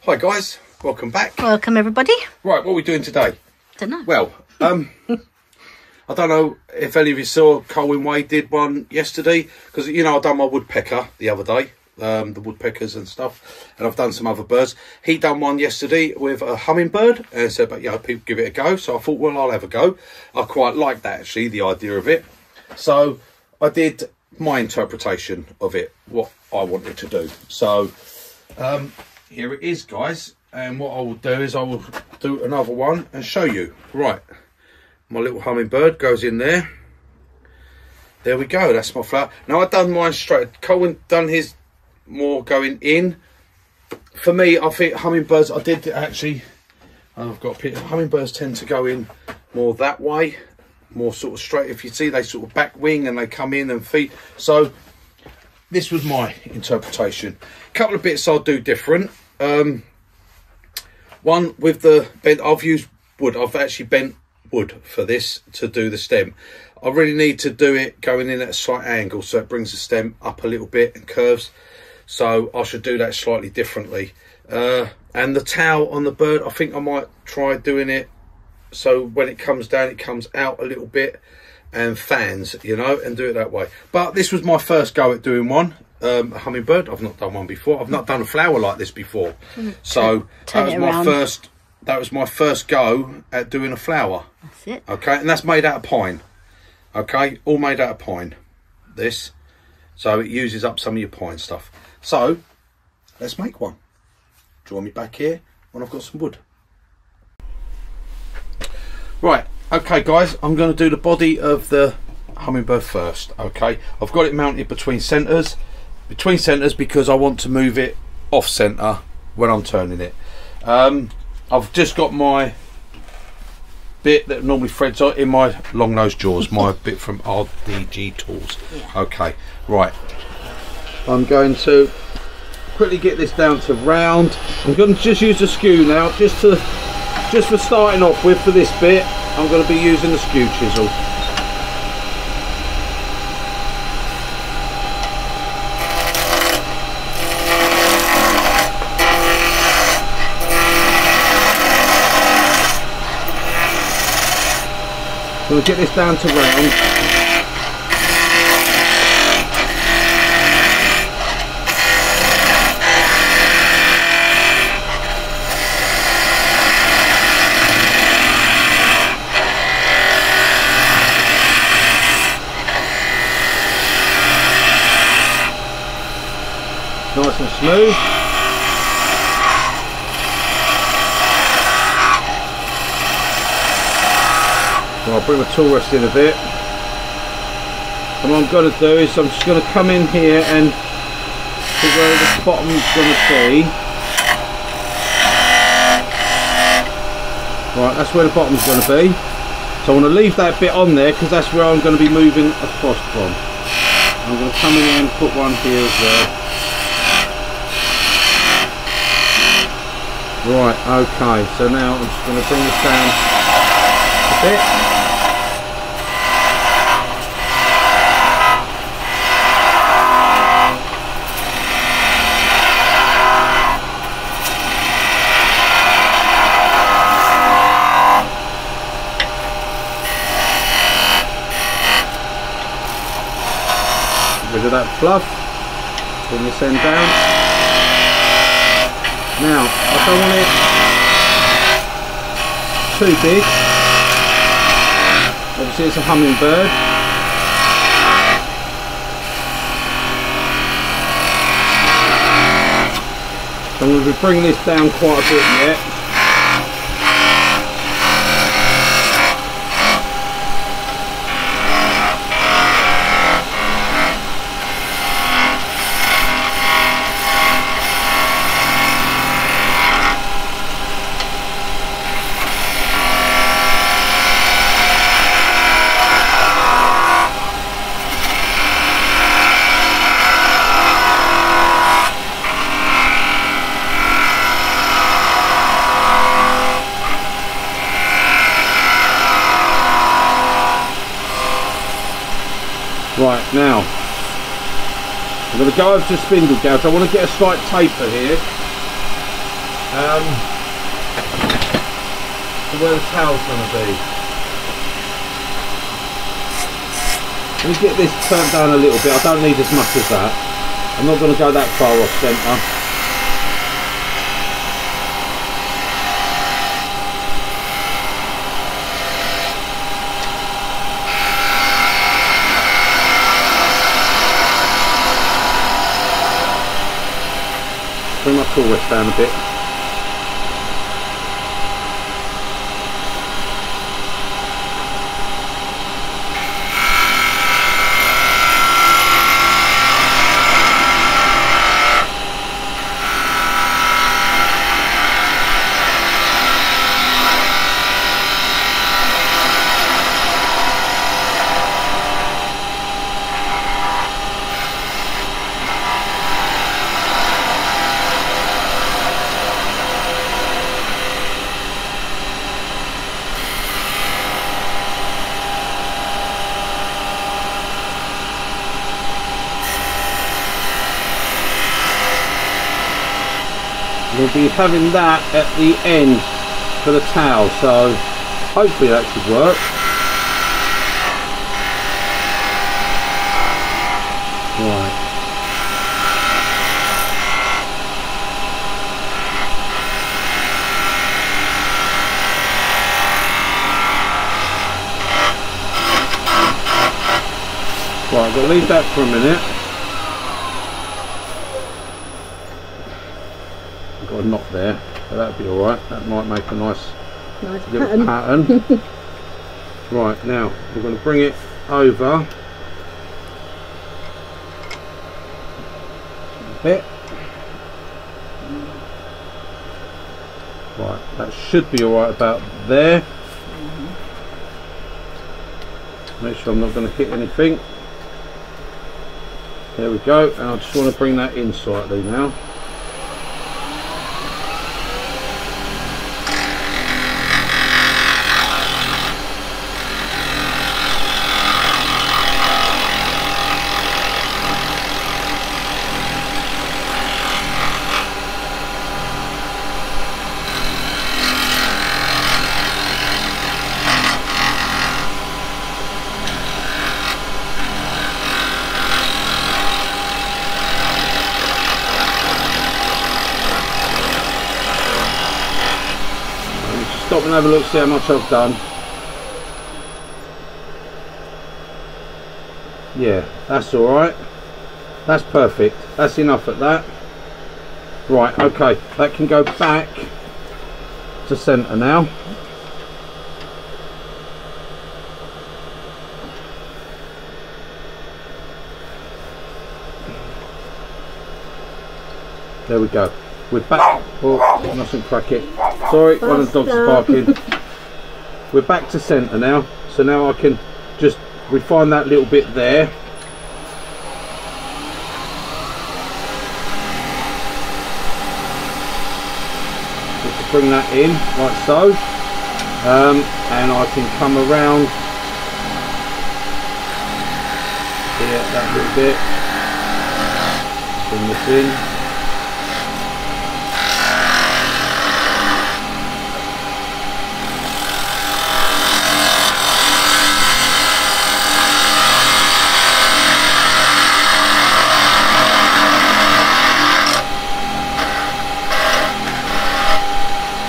Hi guys, welcome back. Welcome everybody. Right, what are we doing today? Don't know. Well, I don't know if any of you saw Colwin Way did one yesterday, because you know I've done my woodpecker the other day, the woodpeckers and stuff, and I've done some other birds. He done one yesterday with a hummingbird, and said, but you know, people give it a go. So I thought, well, I'll have a go. I quite like that actually, the idea of it. So I did my interpretation of it, what I wanted to do. So here it is, guys, and what I will do is I will do another one and show you. Right, my little hummingbird goes in there. There we go, that's my flower. Now I've done mine straight. Colwin done his more going in. For me, I think hummingbirds, I did actually, I've got a picture. Hummingbirds tend to go in more that way, more sort of straight. If you see, they sort of back wing and they come in and feed. So this was my interpretation. A couple of bits I'll do different. One with the bent, I've used wood. I've actually bent wood for this to do the stem. I really need to do it going in at a slight angle, so it brings the stem up a little bit and curves. So I should do that slightly differently. And the tail on the bird, I think I might try doing it so when it comes down, it comes out a little bit and fans, you know, and do it that way. But this was my first go at doing one. A hummingbird. I've not done one before. I've not done a flower like this before. So that was my first go at doing a flower. That's it. Okay, and that's made out of pine. Okay, all made out of pine. This, so it uses up some of your pine stuff. So let's make one. Join me back here when I've got some wood. Right, okay guys, I'm going to do the body of the hummingbird first. Okay, I've got it mounted between centres because I want to move it off centre when I'm turning it. I've just got my bit that normally threads on in my long nose jaws, my bit from RDG Tools. Yeah. Okay, right, I'm going to quickly get this down to round. I'm going to just use the skew now, just for starting off with. For this bit I'm going to be using the skew chisel. I'm going to get this down to round. Nice and smooth. Well, I'll bring my tool rest in a bit. And what I'm going to do is I'm just going to come in here and see where the bottom's going to be. Right, that's where the bottom's going to be. So I want to leave that bit on there because that's where I'm going to be moving across from. I'm going to come in here and put one here as well. Right, okay, so now I'm just going to bring this down a bit. Rid of that fluff, bring this end down. Now, I don't want it too big. Obviously it's a hummingbird. So I'm going to be bringing this down quite a bit yet. Right, now I'm going to go over to spindle gouge. I want to get a slight taper here, where the towel's going to be. Let me get this turned down a little bit. I don't need as much as that. I'm not going to go that far off centre. Bring my pull rest down a bit. We'll be having that at the end for the towel, so hopefully that should work. Right. Right, we'll leave that for a minute. Got a knot there, so that'll be alright. That might make a nice little pattern. Right, now we're going to bring it over a bit. Right, that should be alright about there. Make sure I'm not going to hit anything. There we go, and I just want to bring that in slightly now. Stop and have a look, see how much I've done. Yeah, that's alright. That's perfect. That's enough at that. Right, okay. That can go back to centre now. There we go. We're back. Oh, mustn't crack it. Sorry, one of the dogs is barking. We're back to centre now. So now I can just refine that little bit there. Just to bring that in, like so. And I can come around here, that little bit. Bring this in.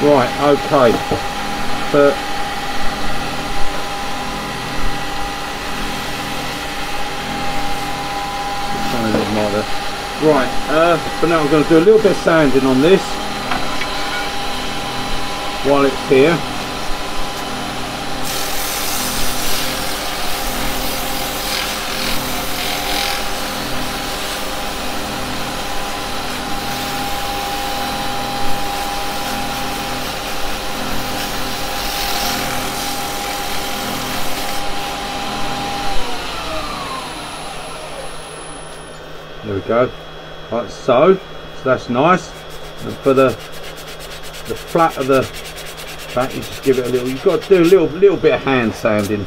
Right, okay. So right, but now I'm going to do a little bit of sanding on this while it's here. There we go, like so. So that's nice. And for the flat of the back, you just give it a little. You've got to do a little bit of hand sanding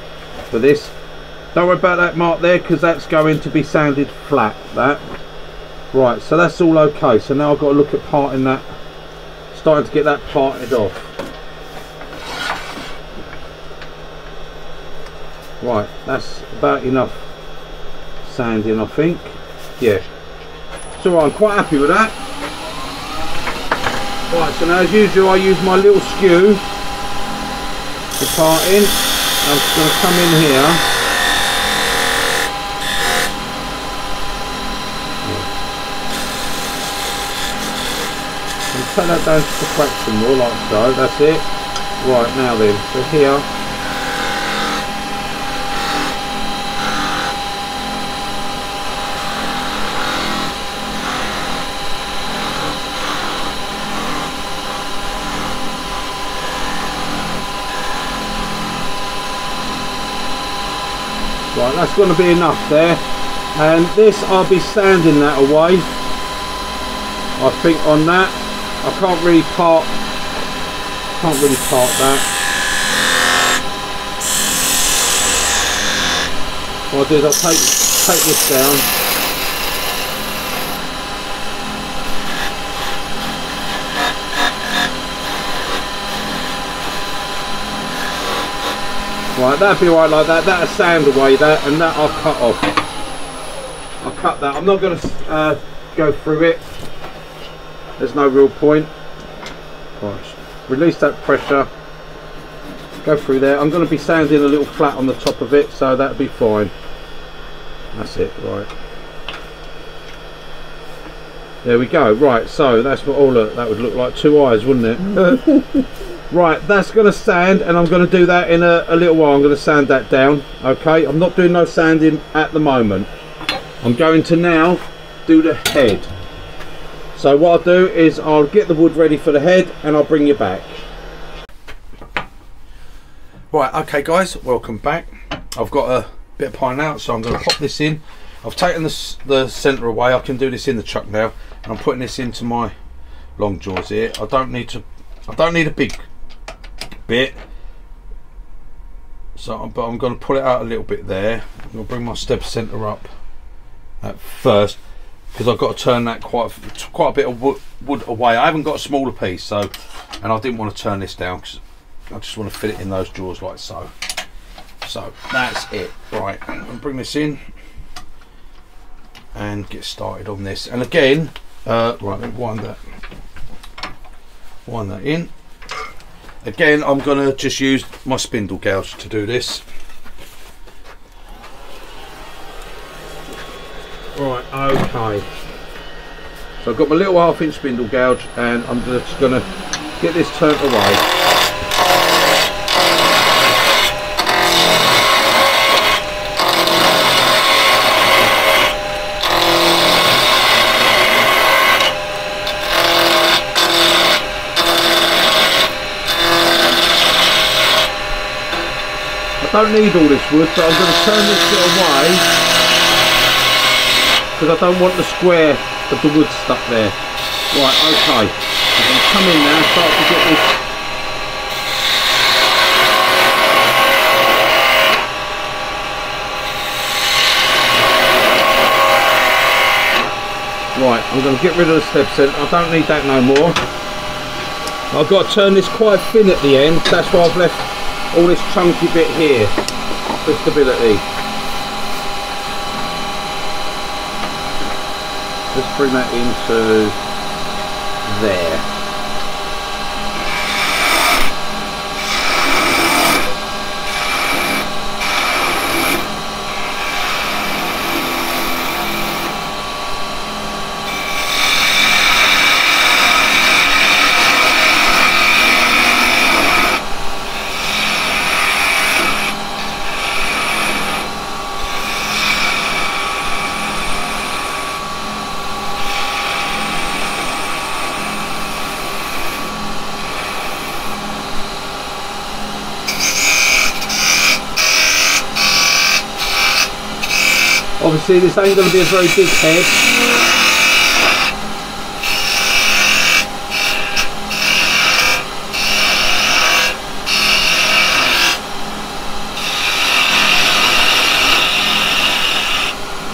for this. Don't worry about that mark there, because that's going to be sanded flat. That right. So that's all okay. So now I've got to look at parting that starting to get that parted off. Right, that's about enough sanding, I think. Yeah. So I'm quite happy with that. Right, so now as usual I use my little skew for parting. I'm just going to come in here. And cut that down to a fraction more, like so. That's it. Right, now then, so here. Right, that's going to be enough there, and this I'll be sanding that away. I think on that I can't really part that. What I'll do is I'll take this down. Right, that'll be right like that. That'll sand away that, and that I'll cut off. I'll cut that. I'm not going to go through it. There's no real point. Right, release that pressure. Go through there. I'm going to be sanding a little flat on the top of it, so that'll be fine. That's it. Right. There we go. Right, so that's what all that would look like. Two eyes, wouldn't it? Right, that's going to sand, and I'm going to do that in a little while. I'm going to sand that down. Okay, I'm not doing no sanding at the moment. I'm going to now do the head. So what I'll do is I'll get the wood ready for the head, and I'll bring you back. Right, okay guys, welcome back. I've got a bit of pine out, so I'm going to pop this in. I've taken the centre away. I can do this in the chuck now, and I'm putting this into my long jaws here. I don't need a big bit, but I'm going to pull it out a little bit there. I'm going to bring my step centre up at first, because I've got to turn that quite a bit of wood away. I haven't got a smaller piece, so, and I didn't want to turn this down because I just want to fit it in those jaws like so. So that's it. Right, I'm going to bring this in and get started on this. And again, right, let me wind that in. Again, I'm going to just use my spindle gouge to do this. Right, okay. So I've got my little 1/2 inch spindle gouge, and I'm just going to get this turned away. I don't need all this wood, so I'm going to turn this bit away because I don't want the square of the wood stuck there. Right, okay. I'm going to come in now and start to get this. Right, I'm going to get rid of the step centre. I don't need that no more. I've got to turn this quite thin at the end. That's why I've left all this chunky bit here for stability. Just bring that into there. Obviously this ain't going to be a very big head.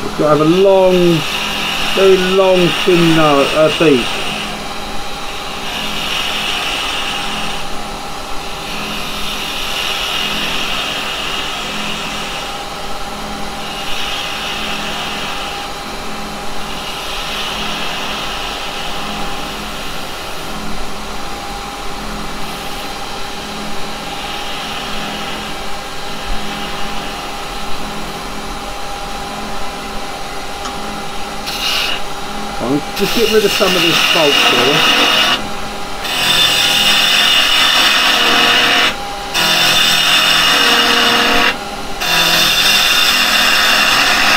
It's got to have a long, very long thin beak. just get rid of some of this bulk here.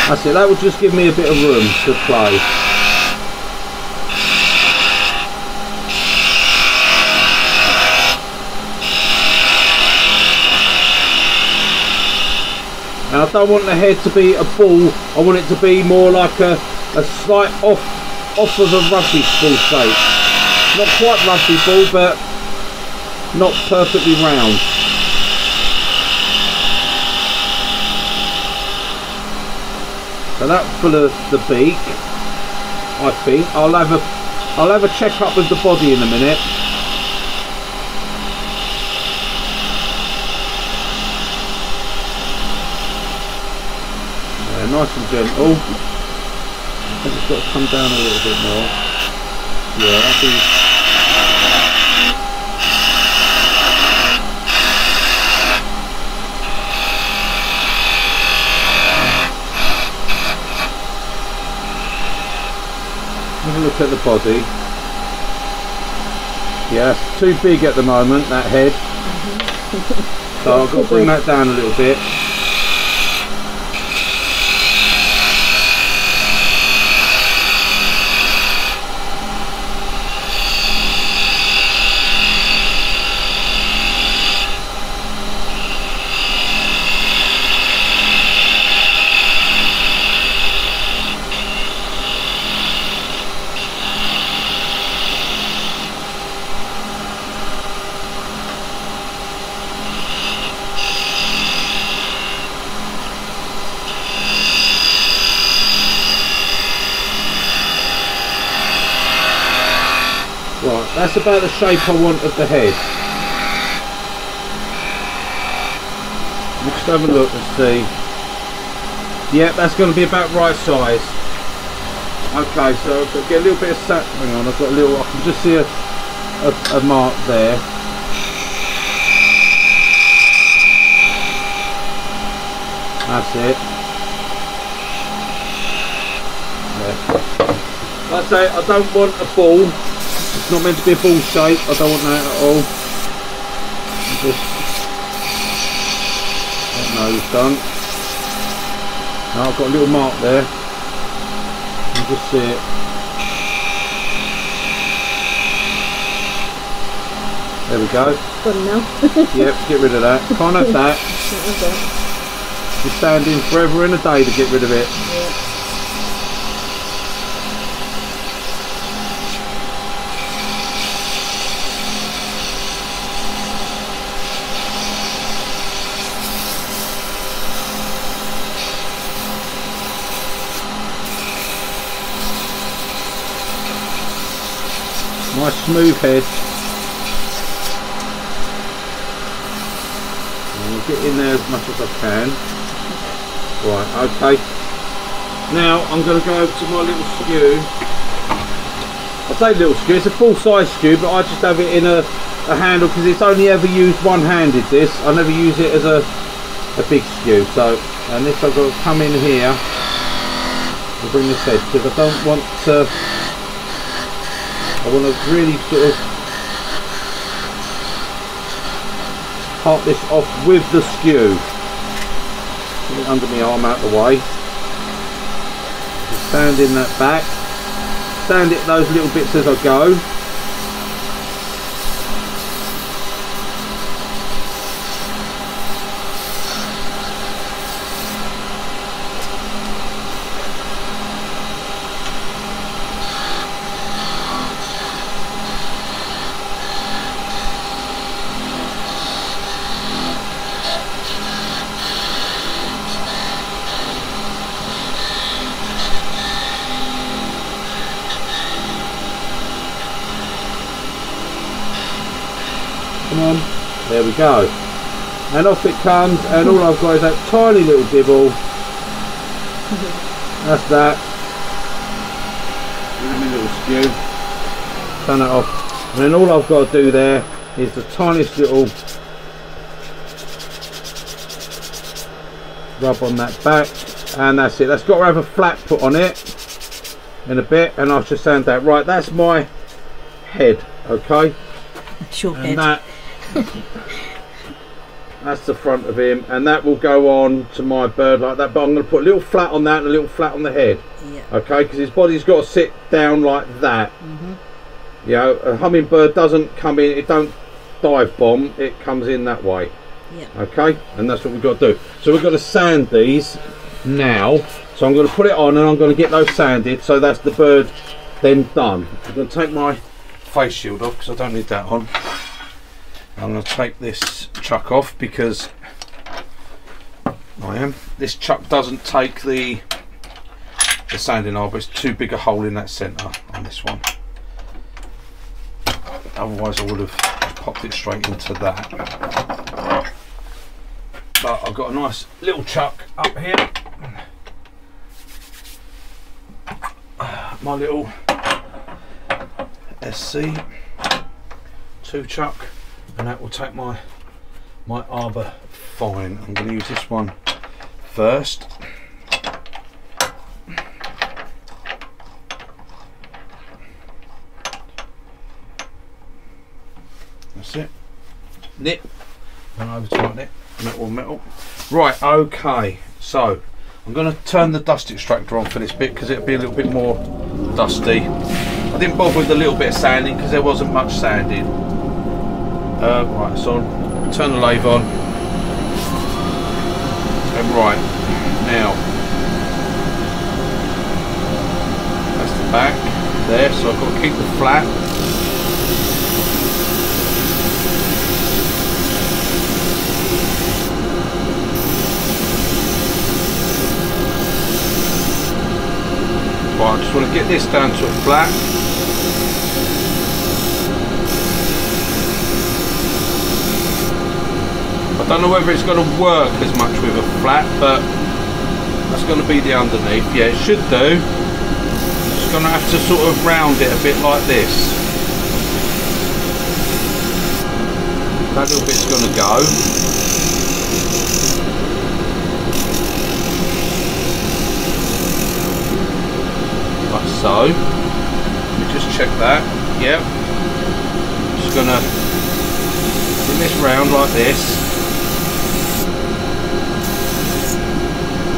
That's it, that would just give me a bit of room to play. And I don't want the head to be a ball, I want it to be more like a slight off of a rugby ball shape. Not quite rugby ball, but not perfectly round. So that's for the beak, I think. I'll have a check up with the body in a minute. Yeah, nice and gentle. I think it's got to come down a little bit more. Yeah, that'll be. Have a look at the body. Yeah, it's too big at the moment, that head. So I've got to bring that down a little bit. Right, that's about the shape I want of the head. Let's have a look and see. Yep, that's going to be about right size. Okay, so I've got to get a little bit of sat. Hang on, I've got a little. I can just see a mark there. That's it. Yeah. Like I say, I don't want a ball. It's not meant to be a ball shape. I don't want that at all. Just that nose done. Now I've got a little mark there. You can just see it. There we go. Got it now. Yep, get rid of that. Can't have that. You're standing forever and a day to get rid of it. Yeah. Nice smooth head. I'll get in there as much as I can. Right, okay. Now I'm going to go over to my little skew. I say little skew, it's a full size skew, but I just have it in a handle because it's only ever used one-handed, this. I never use it as a big skew. So, and this I've got to come in here and bring this head because I don't want to. I want to really sort of part this off with the skew. Put it under my arm out of the way. Just stand in that back. Stand it those little bits as I go. Come on, there we go, and off it comes, and all I've got is that tiny little dibble. That's that. Give me a little skew, turn it off, and then all I've got to do there is the tiniest little rub on that back, and that's it. That's got to have a flat put on it. in a bit, and I'll just sand that. Right, that's my head, okay? That's your and head. That's the front of him, and that will go on to my bird like that, but I'm going to put a little flat on that and a little flat on the head. Yeah. Okay, because his body's got to sit down like that. You know, a hummingbird doesn't come in, it don't dive bomb, it comes in that way. Yeah. Okay, and that's what we've got to do. So we've got to sand these now. So I'm going to put it on and I'm going to get those sanded, so that's the bird then done. I'm going to take my face shield off because I don't need that on. I'm going to take this chuck off because this chuck doesn't take the sanding arbor. It's too big a hole in that centre on this one. Otherwise I would have popped it straight into that. But I've got a nice little chuck up here. My little SC 2 chuck, and that will take my arbor fine. I'm going to use this one first. That's it. Nip. And over tighten it. Metal. Right, okay. So I'm going to turn the dust extractor on for this bit because it'll be a little bit more dusty. I didn't bother with a little bit of sanding because there wasn't much sanding. Right, so I'll turn the lathe on. And right, now that's the back there, so I've got to keep the flat. Right, I just want to get this down to a flat. I don't know whether it's going to work as much with a flat, but that's going to be the underneath. Yeah, it should do. Just going to have to sort of round it a bit like this. That little bit's going to go. Like so. Let me just check that. Yep. Just going to bring this round like this.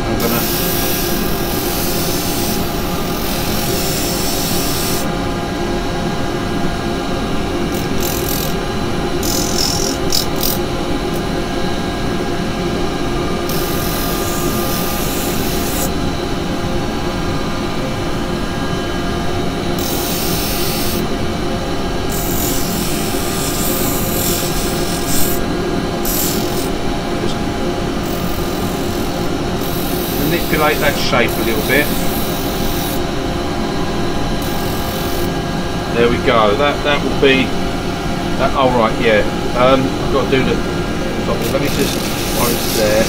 I'm going to manipulate that shape a little bit. There we go. That will be that. Oh right, yeah. I've got to do the top. Let me just while it's there.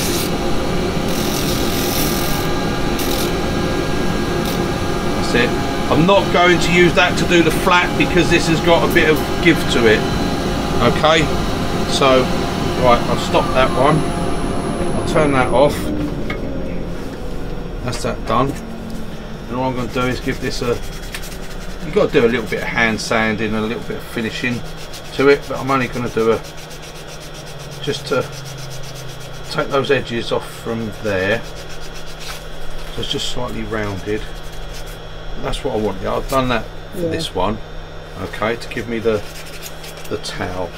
That's it. I'm not going to use that to do the flat because this has got a bit of give to it. Okay. So right, I'll stop that one. I'll turn that off. That's that done, and all I'm going to do is give this a, you've got to do a little bit of hand sanding and a little bit of finishing to it, but I'm only going to do a, just to take those edges off from there, so it's just slightly rounded. That's what I want. Yeah, I've done that for this one, okay, to give me the towel.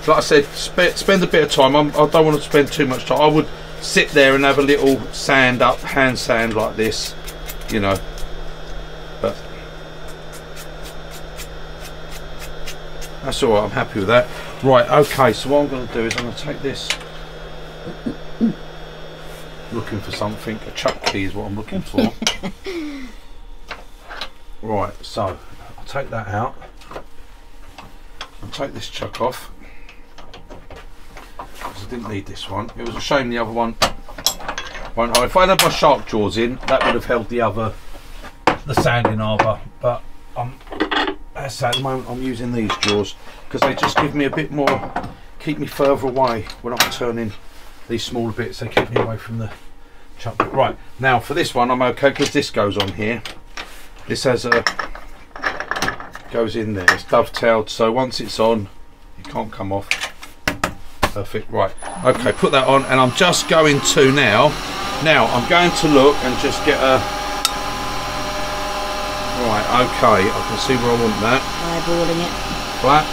Like I said, spend a bit of time. I don't want to spend too much time. I would sit there and have a little sand up, hand sand like this, you know, but that's all right, I'm happy with that. Right, okay, so what I'm going to do is I'm going to take this, looking for something, a chuck key is what I'm looking for. Right, so I'll take that out, I'll take this chuck off. I didn't need this one. It was a shame the other one won't hold. If I had my shark jaws in, that would have held the sanding arbor. But at the moment I'm using these jaws because they just give me a bit more, keep me further away when I'm turning these smaller bits. They keep me away from the Right, now for this one I'm okay because this goes on here. This has a goes in there. It's dovetailed, so once it's on, it can't come off. Perfect. Right. Okay, put that on, and I'm just going to now. Now I'm going to look and just get a. Right. Okay, I can see where I want that. Eyeballing it. Flat.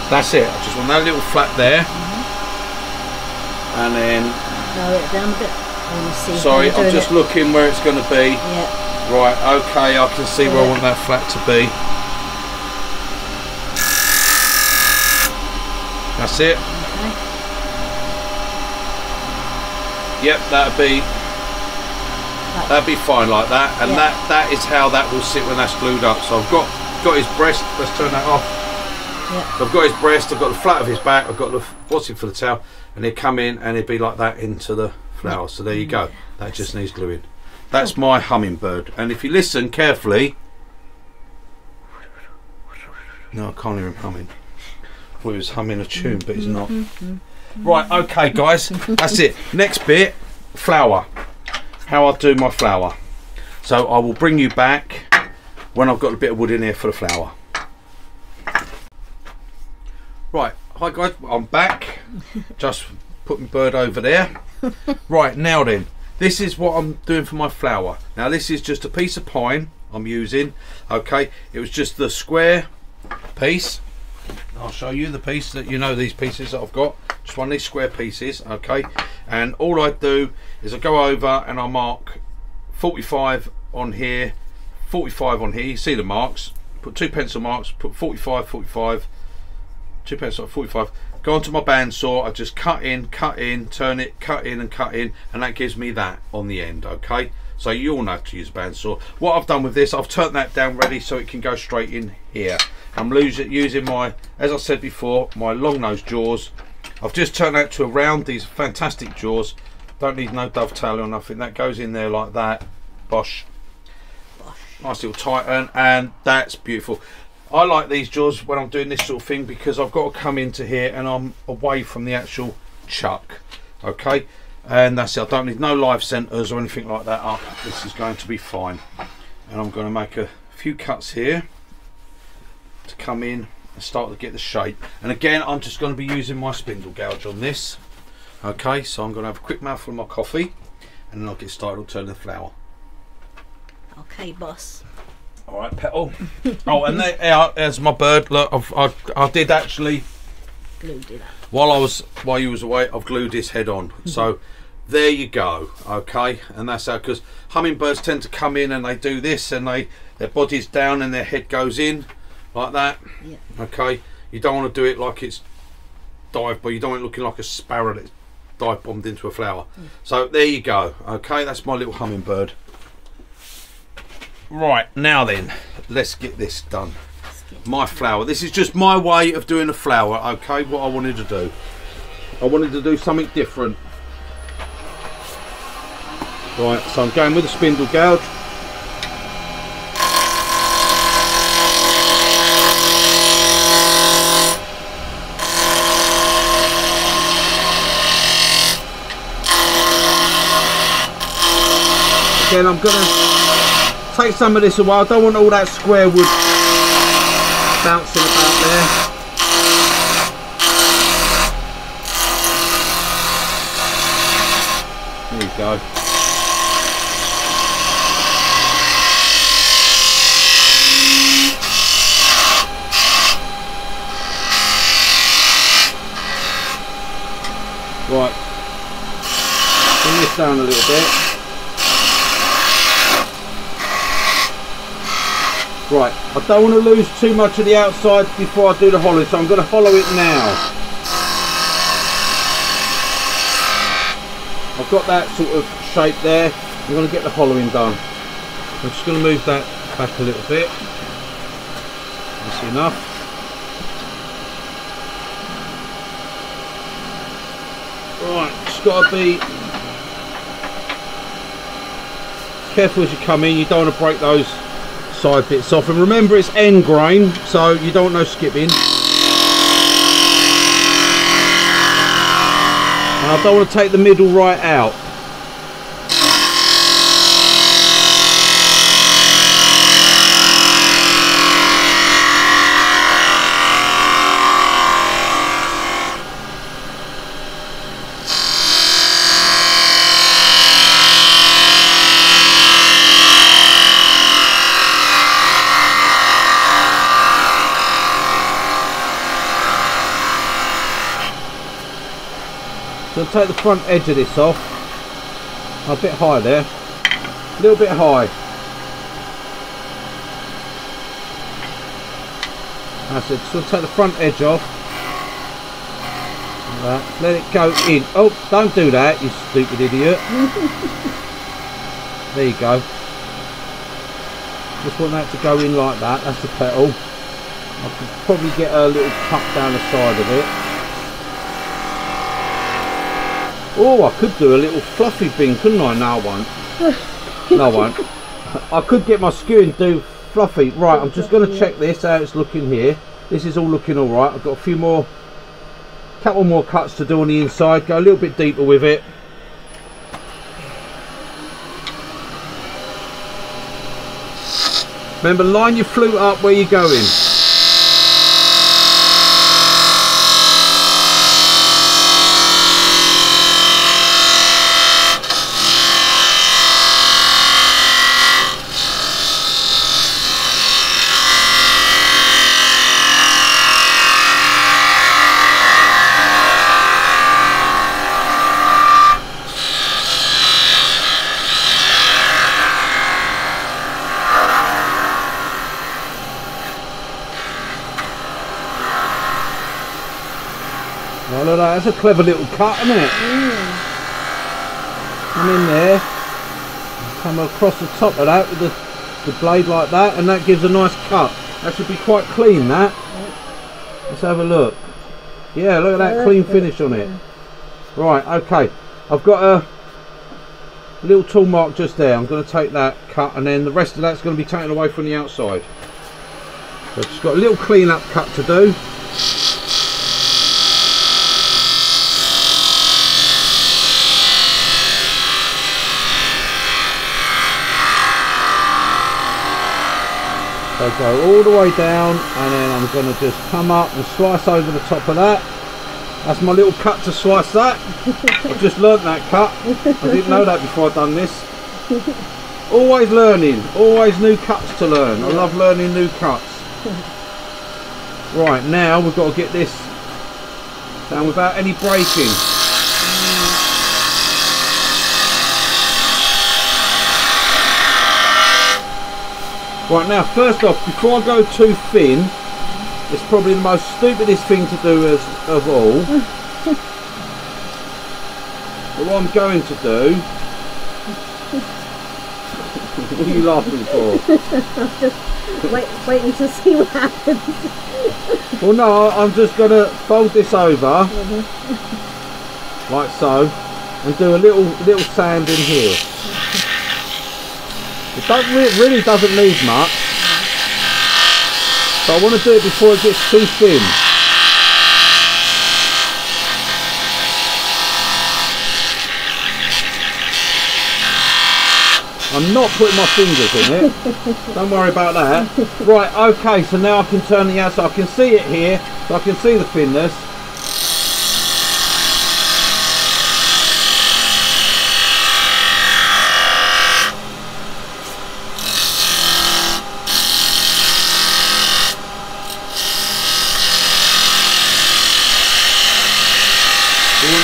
That's it. I just want that little flat there, and then. Lower it down a bit. Sorry, I'm just looking where it's going to be. Yeah. Right, okay, I can see where I want that flat to be. That's it. Okay. Yep, that'd be fine like that, and that is how that will sit when that's glued up. So I've got his breast. Let's turn that off. Yeah. So I've got his breast. I've got the flat of his back. I've got the what's it for the tail, and he'd come in and it'd be like that into the flower. So there you go. That just needs gluing. That's my hummingbird, and if you listen carefully, no, I can't hear him humming. I thought he was humming a tune, but he's not. Right, okay, guys, that's it. Next bit, flower. How I do my flower. So I will bring you back when I've got a bit of wood in here for the flower. Right, hi guys, I'm back. Just put my bird over there. Right, now then, this is what I'm doing for my flower. Now this is just a piece of pine I'm using. Okay, it was just the square piece. I'll show you the piece that, you know, these pieces that I've got. Just one of these square pieces, okay. And all I do is I go over and I mark 45 on here, 45 on here. You see the marks. Put 2 pencil marks, put 45, 45, 2 pencil, 45. Go onto my bandsaw, I just cut in, turn it, cut in, and that gives me that on the end, okay? So you all know how to use a bandsaw. What I've done with this, I've turned that down ready so it can go straight in here. I'm using my, as I said before, my long nose jaws. I've just turned that to a round, these fantastic jaws. Don't need no dovetail or nothing, that goes in there like that. Bosh. Nice little tighten, and that's beautiful. I like these jaws when I'm doing this sort of thing because I've got to come into here and I'm away from the actual chuck, okay? And that's it. I don't need no live centers or anything like that up. This is going to be fine. And I'm going to make a few cuts here to come in and start to get the shape. And again, I'm just going to be using my spindle gouge on this, okay? So I'm going to have a quick mouthful of my coffee and then I'll get started on turning the flower. Okay, boss. All right, petal. Oh, and there's my bird. Look, I did actually Glued it up. While you was away, I've glued his head on. So there you go. Okay, and that's how, because hummingbirds tend to come in and they do this, and their body's down and their head goes in like that. Yeah. Okay, you don't want to do it like it's dive, but you don't want it looking like a sparrow that's dive bombed into a flower. So there you go. Okay, that's my little hummingbird. Right, now then, let's get this done. My flower. This is just my way of doing a flower, okay? What I wanted to do. I wanted to do something different. Right, so I'm going with a spindle gouge. Again, I'm going to take some of this away. I don't want all that square wood bouncing about there. There you go. Right. Bring this down a little bit. Right, I don't want to lose too much of the outside before I do the hollow, so I'm going to hollow it now. I've got that sort of shape there. I'm going to get the hollowing done. I'm just going to move that back a little bit. That's enough. Right, just got to be careful as you come in. You don't want to break those side bits off, and remember it's end grain, so you don't want no skipping. And I don't want to take the middle right out. So I'll take the front edge of this off. A bit high there. A little bit high. That's it. So I'll take the front edge off. Like that. Let it go in. Oh, don't do that, you stupid idiot. There you go. Just want that to go in like that. That's the petal. I could probably get a little cut down the side of it. Oh, I could do a little fluffy thing, couldn't I? No, I won't. No, I won't. I could get my skew and do fluffy. Right, I'm just going to check this, how it's looking here. This is all looking all right. I've got a couple more cuts to do on the inside. Go a little bit deeper with it. Remember, line your flute up where you're going. Oh, look, that's a clever little cut, isn't it? Come in there, come across the top of that with the blade like that, and that gives a nice cut. That should be quite clean, that. Let's have a look. Yeah, look at that clean finish on it. Right, okay. I've got a little tool mark just there. I'm going to take that cut, and then the rest of that's going to be taken away from the outside. So I've just got a little clean up cut to do. So go all the way down, and then I'm going to just come up and slice over the top of that. That's my little cut to slice that. I've just learnt that cut. I didn't know that before I'd done this. Always learning, always new cuts to learn. I love learning new cuts. Right, now we've got to get this down without any breaking. Right, now first off, before I go too thin, it's probably the most stupidest thing to do of all. But what I'm going to do... What are you laughing for? I'm just waiting to see what happens. Well no, I'm just going to fold this over, like so, and do a little sand in here. It really doesn't need much, but I want to do it before it gets too thin. I'm not putting my fingers in it, don't worry about that. Right, okay, so now I can turn the outside. I can see it here, so I can see the thinness.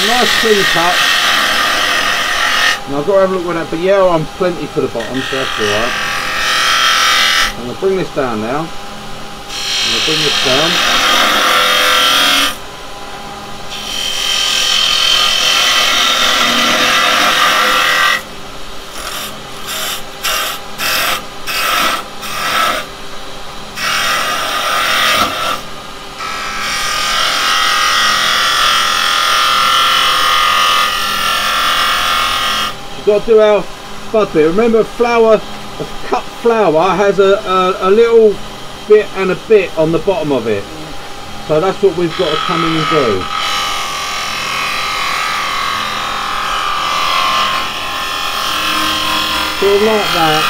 Nice clean cut. Now I've got to have a look with that, but yeah, I'm plenty for the bottom, so that's alright. I'm going to bring this down now. I'm going to bring this down. Got to do our bud bit. Remember, flour, a cut flour has a little bit and a bit on the bottom of it. So that's what we've got to come in and do. Sort of like that.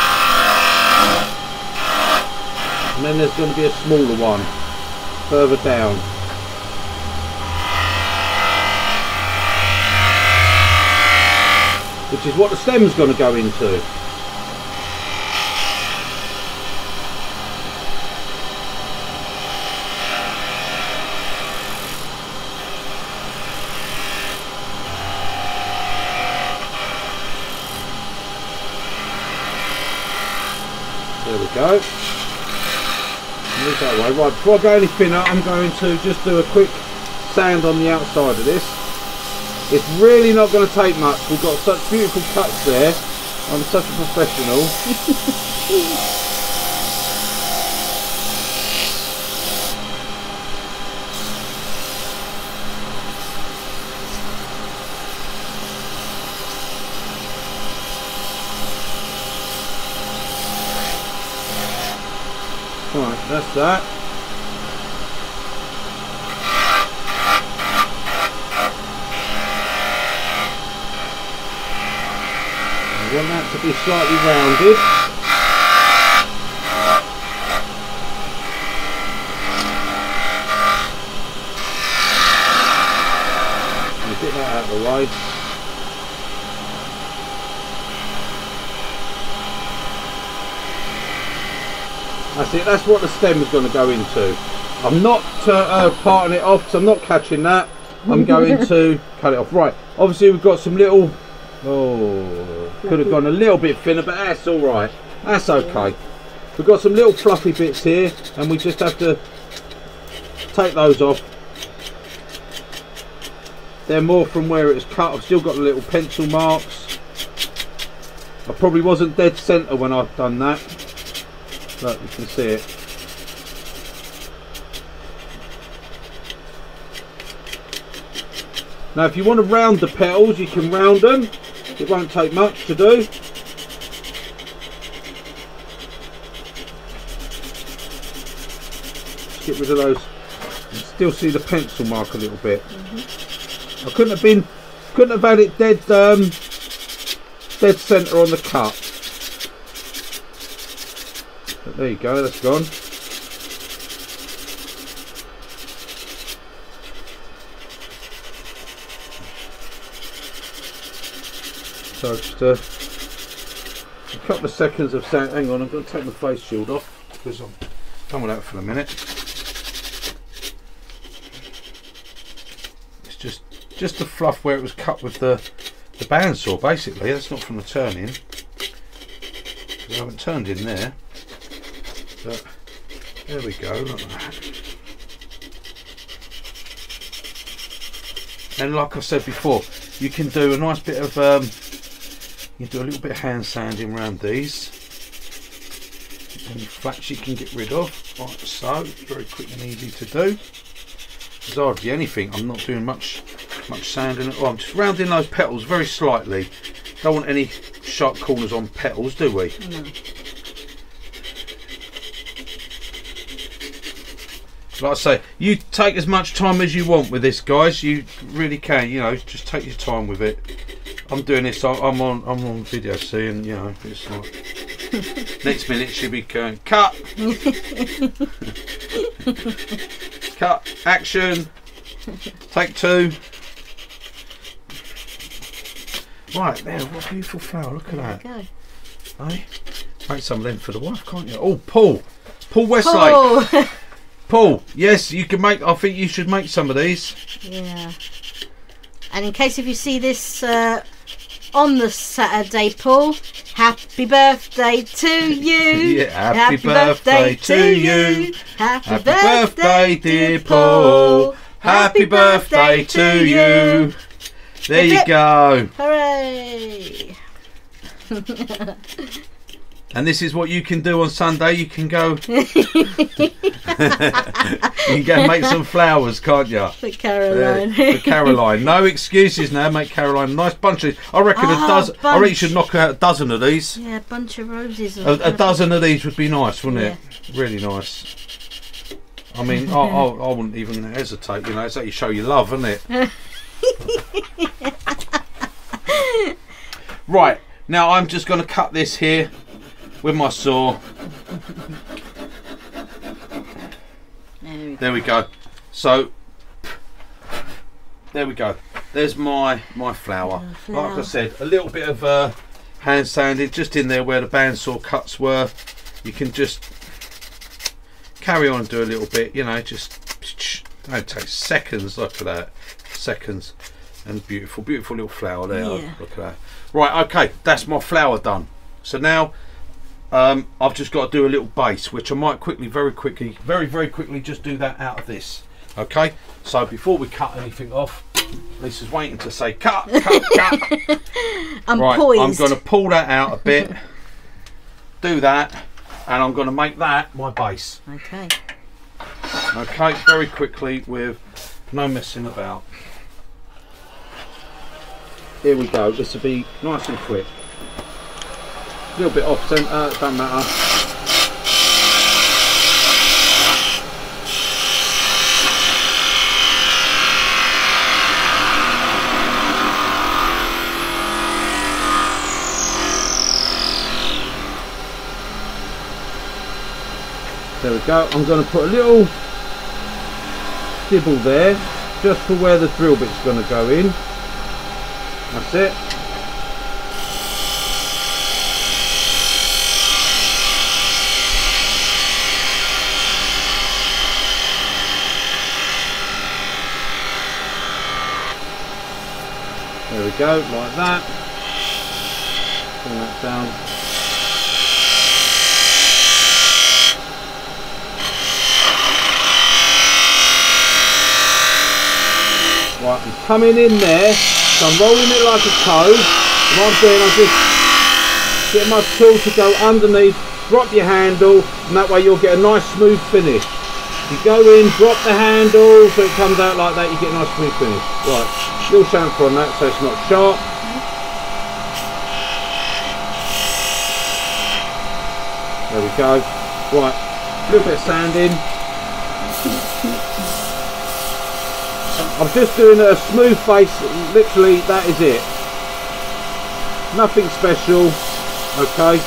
And then there's going to be a smaller one further down. Which is what the stem's going to go into. There we go. Move that way. Right, before I go any thinner, I'm going to just do a quick sand on the outside of this. It's really not going to take much. We've got such beautiful cuts there. I'm such a professional. Right, that's that. I want that to be slightly rounded. Get that out of the way. That's it, that's what the stem is going to go into. I'm not parting it off because I'm not catching that. I'm going to cut it off. Right, obviously we've got some little, could have gone a little bit thinner, but that's alright. That's okay. We've got some little fluffy bits here and we just have to take those off. They're more from where it was cut. I've still got the little pencil marks. I probably wasn't dead centre when I've done that. Look, you can see it. Now if you want to round the petals, you can round them. It won't take much to do. Just get rid of those. You still see the pencil mark a little bit. I couldn't have had it dead centre on the cut. But there you go, that's gone. So just a couple of seconds of sand. Hang on, I'm going to take my face shield off because I'm done with that for a minute. It's just the fluff where it was cut with the bandsaw, basically. That's not from the turning. I haven't turned in there. But there we go, like that. And like I said before, you can do a nice bit of you can do a little bit of hand sanding around these. Any flats you can get rid of, like so. Very quick and easy to do. There's hardly anything. I'm not doing much sanding at all. I'm just rounding those petals very slightly. Don't want any sharp corners on petals, do we? No. Like I say, you take as much time as you want with this, guys. You really can. You know, just take your time with it. I'm doing this. I'm on video, see, and you know, it's like next minute she'll be going cut, cut, action, take two. Right there, what a beautiful flower! Look at that. There you go. Hey, make some of them for the wife, can't you? Oh, Paul Westlake. Paul, yes, you can make. I think you should make some of these. Yeah. And in case if you see this on the Saturday, Paul, happy birthday to you. Yeah, happy birthday to you. Happy birthday, dear Paul. Happy birthday to you. There you go. Hooray! And this is what you can do on Sunday. You can go. You can go and make some flowers, can't you? For Caroline. For Caroline. No excuses now. Make Caroline a nice bunch of. I reckon a dozen. I reckon you should knock out a dozen of these. Yeah, a bunch of roses. A dozen of these would be nice, wouldn't it? Really nice. I mean, I wouldn't even hesitate. You know, it's how you show your love, isn't it? Right. Now I'm just going to cut this here with my saw. There we go. So there we go. There's my flower. Like I said, a little bit of hand sanding just in there where the bandsaw cuts were. You can just carry on and do a little bit, you know, just don't take seconds. Look at that, seconds. And beautiful little flower there. Yeah. Look at that. Right, okay, that's my flower done. So now I've just got to do a little base, which I might very quickly just do that out of this. Okay, so before we cut anything off, Lisa's waiting to say cut. I'm right, poised. I'm going to pull that out a bit, do that, and I'm going to make that my base. Okay. Okay, very quickly with no messing about. Here we go. This will be nice and quick. A little bit off centre, don't matter. There we go. I'm going to put a little dibble there, just for where the drill bit's going to go in. That's it. There we go, like that. Bring that down. Right, I'm coming in there. So I'm rolling it like a toe. And what I'm doing, I'm just getting my tool to go underneath, drop your handle, and that way you'll get a nice smooth finish. You go in, drop the handle, so it comes out like that, you get a nice smooth finish. Right, little chamfer on that so it's not sharp. There we go. Right, a little bit of sanding. I'm just doing a smooth face, literally that is it. Nothing special, okay.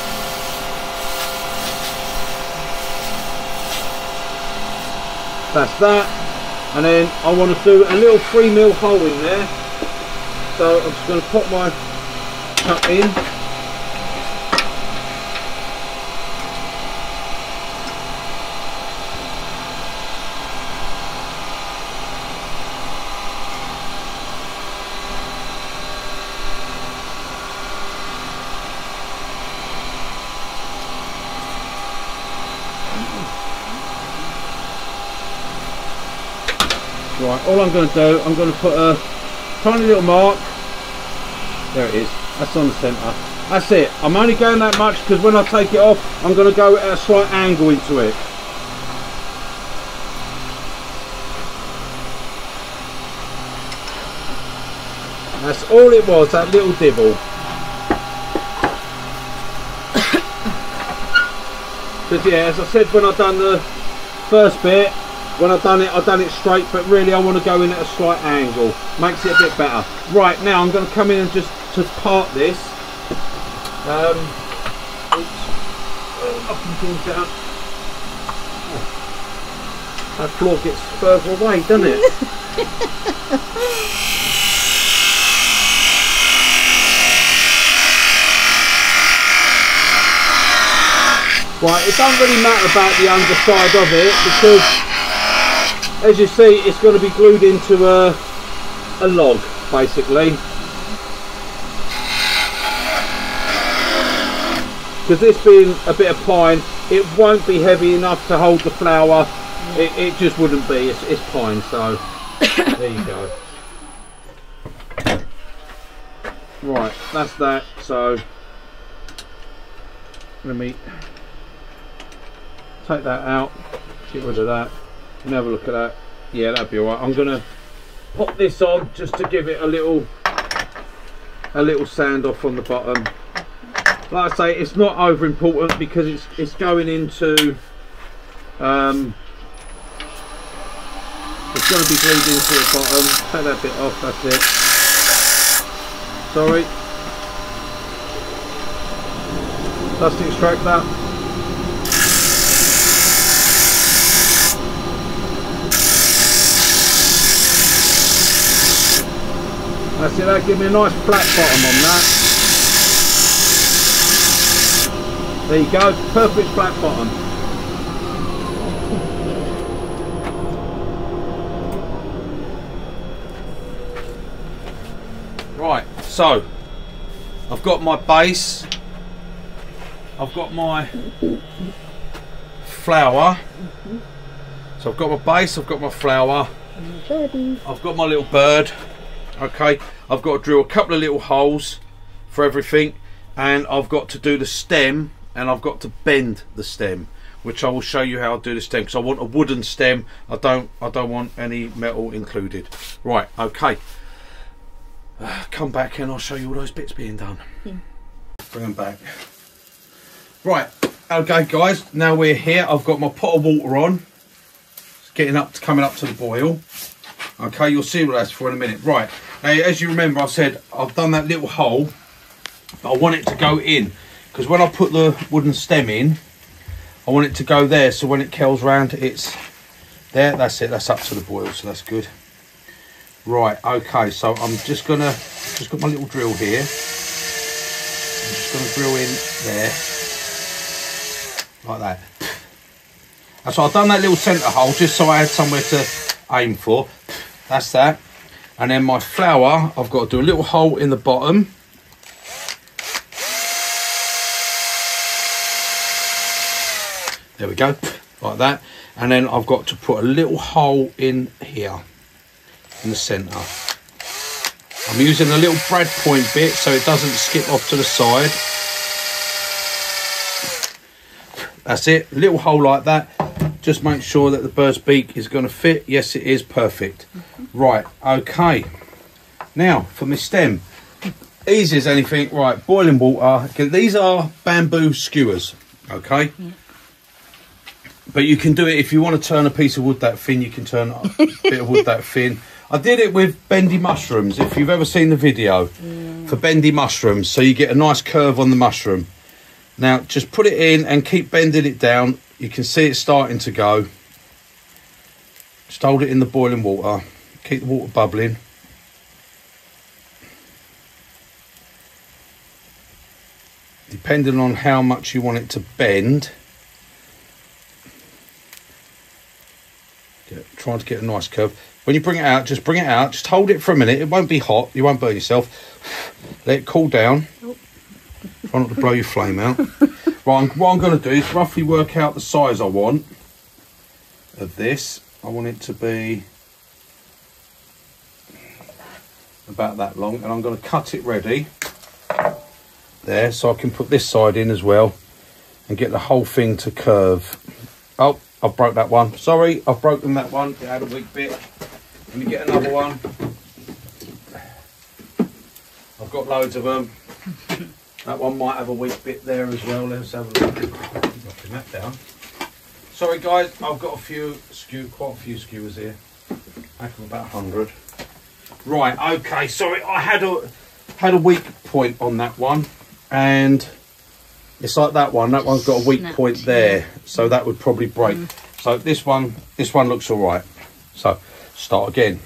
That's that. And then I want to do a little 3mm hole in there. So I'm just going to pop my cut in. Right, all I'm going to do, I'm going to put a tiny little mark. There it is, that's on the centre. That's it. I'm only going that much because when I take it off, I'm going to go at a slight angle into it. That's all it was, that little dibble. Because yeah, as I said when I done the first bit, when I've done it straight, but really I want to go in at a slight angle. Makes it a bit better. Right, now I'm going to come in and just to part this. Up and things down. That floor gets further away, doesn't it? Right, it doesn't really matter about the underside of it because, as you see, it's going to be glued into a log, basically. Because this being a bit of pine, it won't be heavy enough to hold the flower. It just wouldn't be. It's pine, so there you go. Right, that's that. So let me take that out, get rid of that, and have a look at that. Yeah, that'd be alright. I'm gonna pop this on just to give it a little sand off on the bottom. Like I say, it's not over important because it's going into it's going to be glued into the bottom. Take that bit off, that's it. Sorry. dust extractor. That's it, that gives me a nice flat bottom on that. There you go, perfect flat bottom. Right, so I've got my base, I've got my flour. So I've got my base, I've got my flour, I've got my little bird. Okay, I've got to drill a couple of little holes for everything, and I've got to do the stem, and I've got to bend the stem, which I will show you how I do the stem, because I want a wooden stem. I don't want any metal included. Right, okay. Come back and I'll show you all those bits being done. Bring them back. Right, okay guys, now we're here. I've got my pot of water on. It's getting up, coming up to the boil. Okay, you'll see what that's for in a minute. Right, as you remember, I said I've done that little hole, but I want it to go in, because when I put the wooden stem in, I want it to go there, so when it curls round, it's there. That's it, that's up to the boil, so that's good. Right, okay, so I'm just got my little drill here. I'm just gonna drill in there, like that. And so I've done that little centre hole just so I had somewhere to aim for. That's that. And then my flour, I've got to do a little hole in the bottom. There we go, like that. And then I've got to put a little hole in here, in the centre. I'm using a little brad point bit so it doesn't skip off to the side. That's it, a little hole like that. Just make sure that the bird's beak is going to fit. Yes, it is, perfect. Right, okay. Now for my stem, easy as anything. Right, boiling water. Okay, these are bamboo skewers, okay? But you can do it if you want to turn a piece of wood that thin. You can turn a bit of wood that thin. I did it with bendy mushrooms, if you've ever seen the video for bendy mushrooms, so you get a nice curve on the mushroom. Now just put it in and keep bending it down. You can see it starting to go. Just hold it in the boiling water. Keep the water bubbling. Depending on how much you want it to bend. Trying to get a nice curve. When you bring it out, just bring it out. Just hold it for a minute. It won't be hot. You won't burn yourself. Let it cool down. Try not to blow your flame out. Right, what I'm going to do is roughly work out the size I want of this. I want it to be about that long, and I'm going to cut it ready there, so I can put this side in as well and get the whole thing to curve. Oh, I've broke that one. Sorry, I've broken that one. It had a weak bit. Let me get another one. I've got loads of them. That one might have a weak bit there as well. Let's have a look. Knocking that down. Sorry guys, I've got quite a few skewers here. I reckon about 100. Right, okay. Sorry, I had a weak point on that one, and it's like that one. That one's got a weak point there, so that would probably break. So this one looks all right. So start again.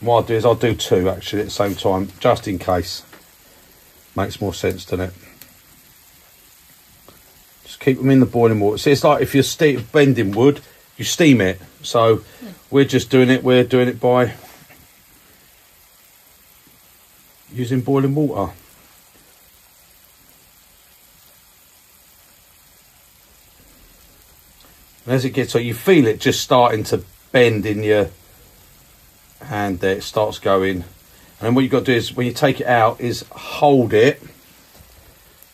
And what I'll do is I'll do two actually at the same time, just in case. Makes more sense, doesn't it? Just keep them in the boiling water. See, it's like if you're bending wood, you steam it. So we're doing it by using boiling water. And as it gets, so you feel it just starting to bend in your hand there. It starts going. And then what you've got to do is, when you take it out, is hold it.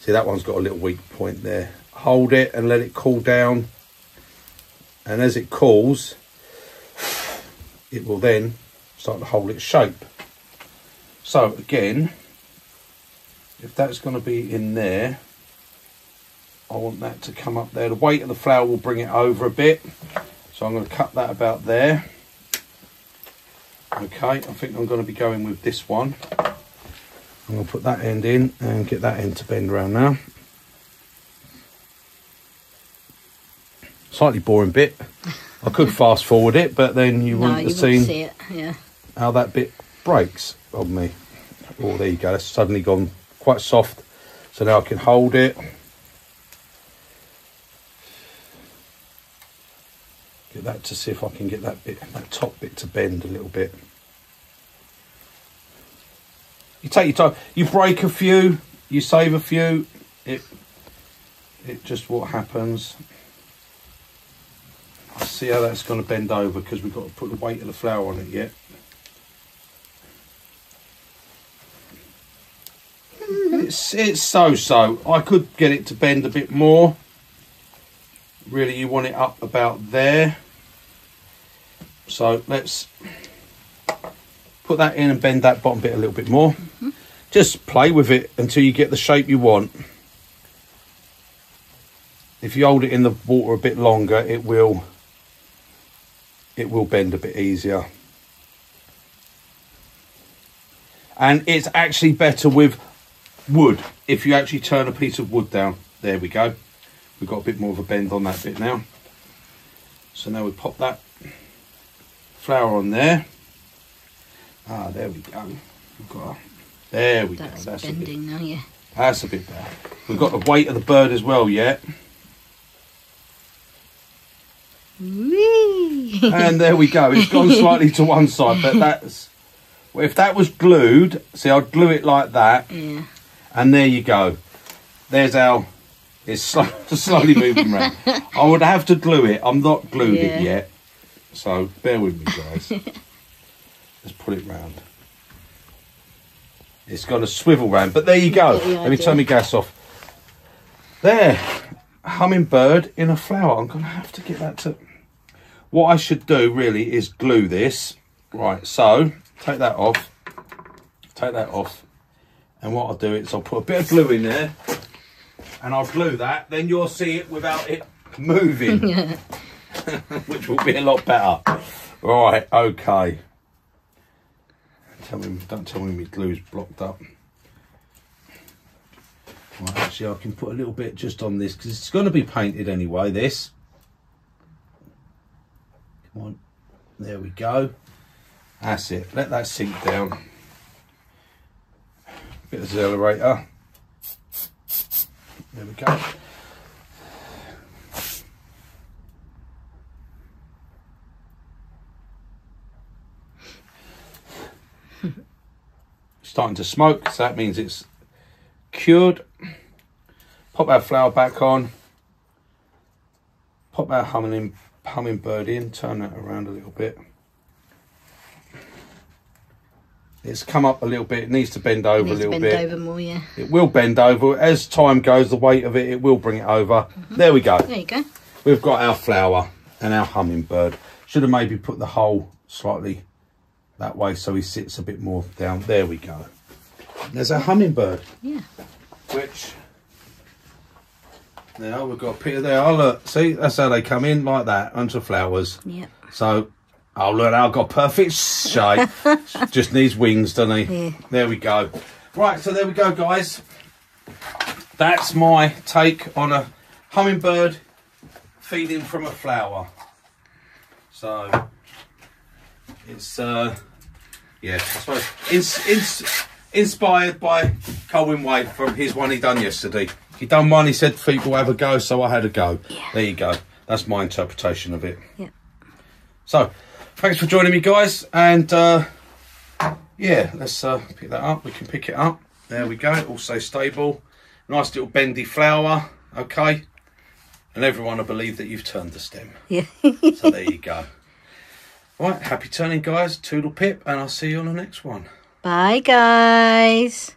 See, that one's got a little weak point there. Hold it and let it cool down. And as it cools, it will then start to hold its shape. So again, if that's going to be in there, I want that to come up there. The weight of the flour will bring it over a bit. So I'm going to cut that about there. Okay, I think I'm going to be going with this one. I'm going to put that end in and get that end to bend around now. slightly boring bit. I could fast forward it, but then you wouldn't have seen see it. Yeah. how that bit breaks on me. Oh, there you go. It's suddenly gone quite soft. So now I can hold it. Get that to see if I can get that bit, that top bit to bend a little bit. You take your time. You break a few, you save a few. It just what happens. I'll see how that's going to bend over because we've got to put the weight of the flour on it yet. It's so. I could get it to bend a bit more. Really, you want it up about there. So let's put that in and bend that bottom bit a little bit more. Just play with it until you get the shape you want. If you hold it in the water a bit longer, it will bend a bit easier. And it's actually better with wood. If you actually turn a piece of wood down, there we go. We've got a bit more of a bend on that bit now. So now we pop that flour on there. Ah, there we go. There we go. That's bending now, yeah. That's a bit better. We've got the weight of the bird as well yet. Whee! And there we go. It's gone slightly to one side, but that's... Well, if that was glued, see, I'd glue it like that. Yeah. And there you go. There's our... It's slowly moving around. I would have to glue it. I'm not glued it yet. So bear with me, guys. Let's put it round. It's got to swivel round. But there you go. Let me turn my gas off. There. Hummingbird in a flower. I'm going to have to get that to... What I should do, really, is glue this. Right, so take that off. Take that off. And what I'll do is I'll put a bit of glue in there. And I'll glue that, then you'll see it without it moving, which will be a lot better. Right, okay. Don't tell me my glue's blocked up. Right, actually, I can put a little bit just on this because it's going to be painted anyway. This. Come on, there we go. That's it. Let that sink down. Bit of accelerator. There we go. Starting to smoke, so that means it's cured. Pop our flour back on. Pop our hummingbird in. Turn that around a little bit. It's come up a little bit. It needs to bend over a little bit. Bend over more, yeah. It will bend over. As time goes, the weight of it will bring it over. There we go. There you go. We've got our flower and our hummingbird. Should have maybe put the hole slightly that way so he sits a bit more down. There we go. There's our hummingbird. Yeah. Which, now we've got Peter there. Oh, look, see, that's how they come in, like that, onto flowers. Yeah. So... Oh, look, I've got perfect shape. Just needs wings, doesn't he? Yeah. There we go. Right, so there we go, guys. That's my take on a hummingbird feeding from a flower. So, it's, yeah, I suppose, inspired by Colwin Way from his one he done yesterday. He done one, he said people have a go, so I had a go. Yeah. There you go. That's my interpretation of it. Yeah. So, thanks for joining me, guys, and yeah, let's pick that up. We can pick it up. There we go. Also stable. Nice little bendy flower. Okay. And everyone will believe that you've turned the stem. Yeah. So there you go. Right, happy turning, guys. Toodle pip, and I'll see you on the next one. Bye, guys.